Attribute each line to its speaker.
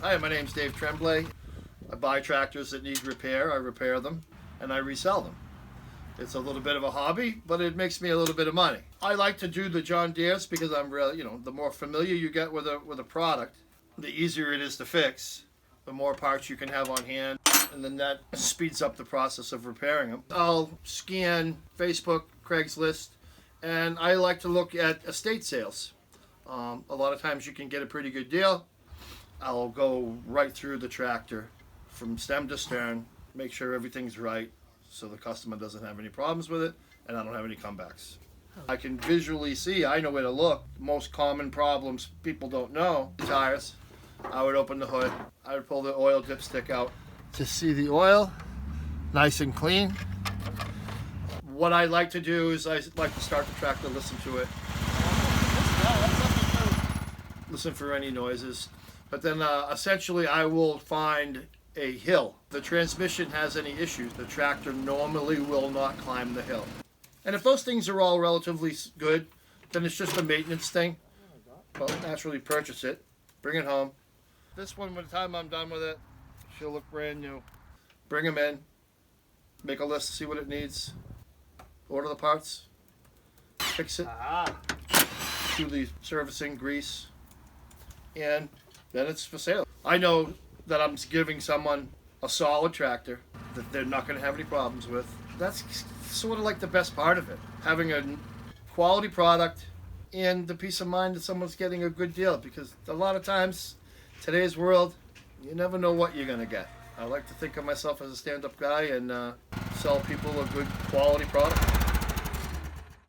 Speaker 1: Hi, my name's Dave Tremblay. I buy tractors that need repair, I repair them, and I resell them. It's a little bit of a hobby, but it makes me a little bit of money. I like to do the John Deere's because I'm really, the more familiar you get with a product, the easier it is to fix, the more parts you can have on hand, and then that speeds up the process of repairing them. I'll scan Facebook, Craigslist, and I like to look at estate sales. A lot of times you can get a pretty good deal. I'll go right through the tractor from stem to stern, make sure everything's right so the customer doesn't have any problems with it and I don't have any comebacks. I can visually see, I know where to look. Most common problems people don't know, tires. I would open the hood, I would pull the oil dipstick out to see the oil, nice and clean. What I like to do is I like to start the tractor, listen to it. Listen for any noises. But then essentially I will find a hill. The transmission has any issues, the tractor normally will not climb the hill. And if those things are all relatively good, then it's just a maintenance thing. Well, naturally purchase it, bring it home. This one, by the time I'm done with it, she'll look brand new. Bring them in, make a list, see what it needs, order the parts, fix it, do the servicing, grease, and then it's for sale. I know that I'm giving someone a solid tractor that they're not going to have any problems with. That's sort of like the best part of it. Having a quality product and the peace of mind that someone's getting a good deal, because a lot of times, today's world, you never know what you're going to get. I like to think of myself as a stand-up guy and sell people a good quality product.